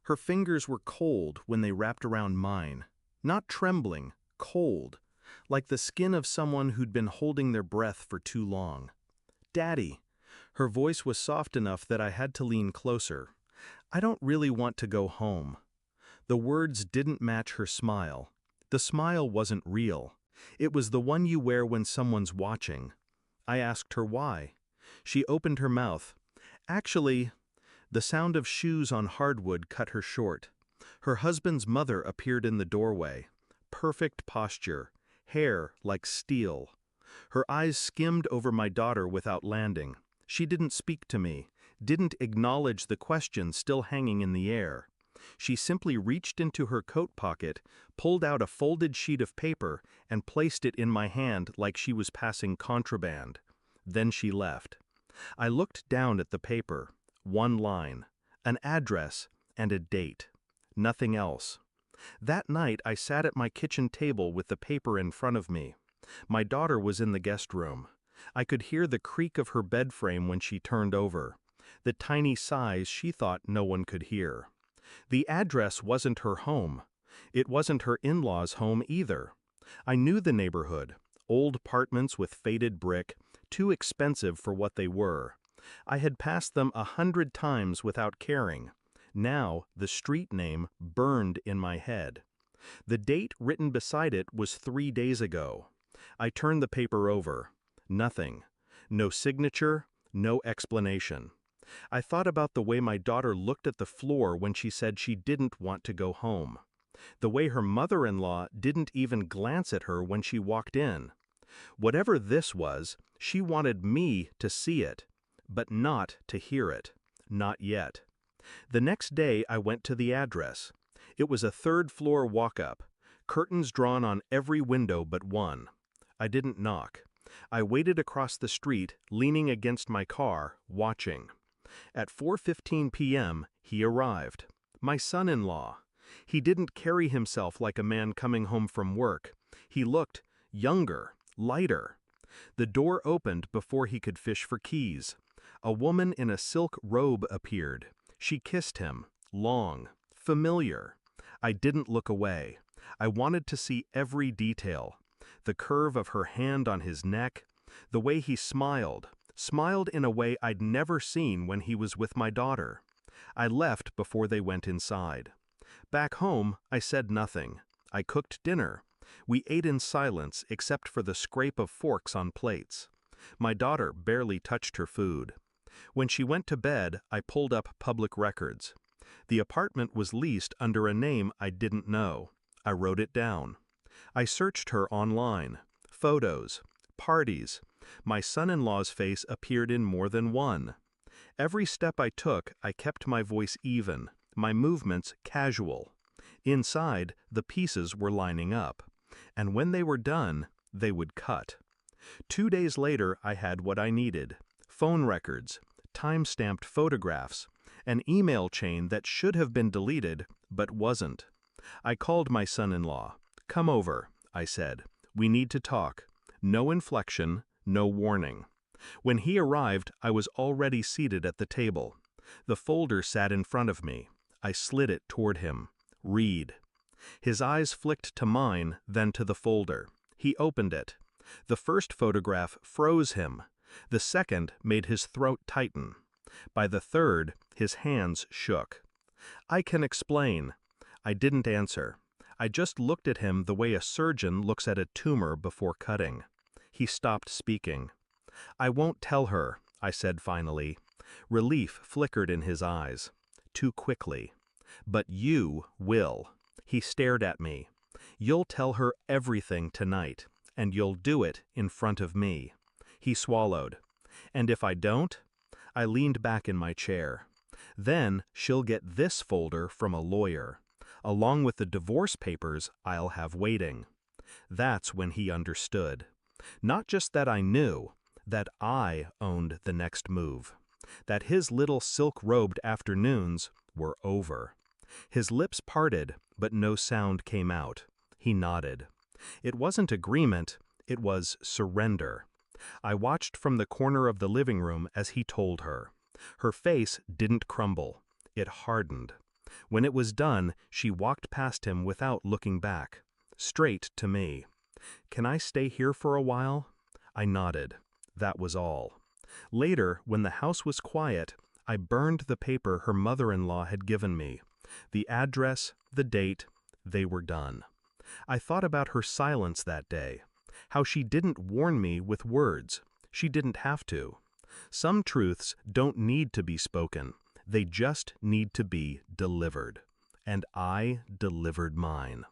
Her fingers were cold when they wrapped around mine. Not trembling, cold, like the skin of someone who'd been holding their breath for too long. "Daddy." Her voice was soft enough that I had to lean closer. "I don't really want to go home." The words didn't match her smile. The smile wasn't real. It was the one you wear when someone's watching. I asked her why. She opened her mouth. "Actually," the sound of shoes on hardwood cut her short. Her husband's mother appeared in the doorway. Perfect posture, hair like steel. Her eyes skimmed over my daughter without landing. She didn't speak to me, didn't acknowledge the question still hanging in the air. She simply reached into her coat pocket, pulled out a folded sheet of paper, and placed it in my hand like she was passing contraband. Then she left. I looked down at the paper. One line, an address, and a date. Nothing else. That night I sat at my kitchen table with the paper in front of me. My daughter was in the guest room. I could hear the creak of her bed frame when she turned over. The tiny sighs she thought no one could hear. The address wasn't her home. It wasn't her in-laws' home either. I knew the neighborhood. Old apartments with faded brick, too expensive for what they were. I had passed them 100 times without caring. Now, the street name burned in my head. The date written beside it was 3 days ago. I turned the paper over. Nothing. No signature, no explanation. I thought about the way my daughter looked at the floor when she said she didn't want to go home. The way her mother-in-law didn't even glance at her when she walked in. Whatever this was, she wanted me to see it, but not to hear it. Not yet. The next day I went to the address. It was a 3rd-floor walk-up, curtains drawn on every window but one. I didn't knock. I waited across the street, leaning against my car, watching. At 4:15 p.m., he arrived. My son-in-law. He didn't carry himself like a man coming home from work. He looked younger, lighter. The door opened before he could fish for keys. A woman in a silk robe appeared. She kissed him, long, familiar. I didn't look away. I wanted to see every detail. The curve of her hand on his neck, the way he smiled in a way I'd never seen when he was with my daughter. I left before they went inside. Back home, I said nothing. I cooked dinner. We ate in silence except for the scrape of forks on plates. My daughter barely touched her food. When she went to bed, I pulled up public records. The apartment was leased under a name I didn't know. I wrote it down. I searched her online. Photos. Parties. My son-in-law's face appeared in more than one. Every step I took, I kept my voice even, my movements casual. Inside, the pieces were lining up. And when they were done, they would cut. 2 days later, I had what I needed. Phone records, time-stamped photographs, an email chain that should have been deleted, but wasn't. I called my son-in-law. "Come over," I said. "We need to talk." No inflection, no warning. When he arrived, I was already seated at the table. The folder sat in front of me. I slid it toward him. "Read." His eyes flicked to mine, then to the folder. He opened it. The first photograph froze him. The second made his throat tighten. By the third, his hands shook. "I can explain." I didn't answer. I just looked at him the way a surgeon looks at a tumor before cutting. He stopped speaking. "I won't tell her," I said finally. Relief flickered in his eyes. Too quickly. "But you will." He stared at me. "You'll tell her everything tonight, and you'll do it in front of me." He swallowed. "And if I don't?" I leaned back in my chair. "Then she'll get this folder from a lawyer. Along with the divorce papers I'll have waiting." That's when he understood. Not just that I knew, that I owned the next move. That his little silk-robed afternoons were over. His lips parted, but no sound came out. He nodded. It wasn't agreement, it was surrender. I watched from the corner of the living room as he told her. Her face didn't crumble. It hardened. When it was done, she walked past him without looking back. Straight to me. "Can I stay here for a while?" I nodded. That was all. Later, when the house was quiet, I burned the paper her mother-in-law had given me. The address, the date, they were done. I thought about her silence that day. How she didn't warn me with words. She didn't have to. Some truths don't need to be spoken. They just need to be delivered. And I delivered mine.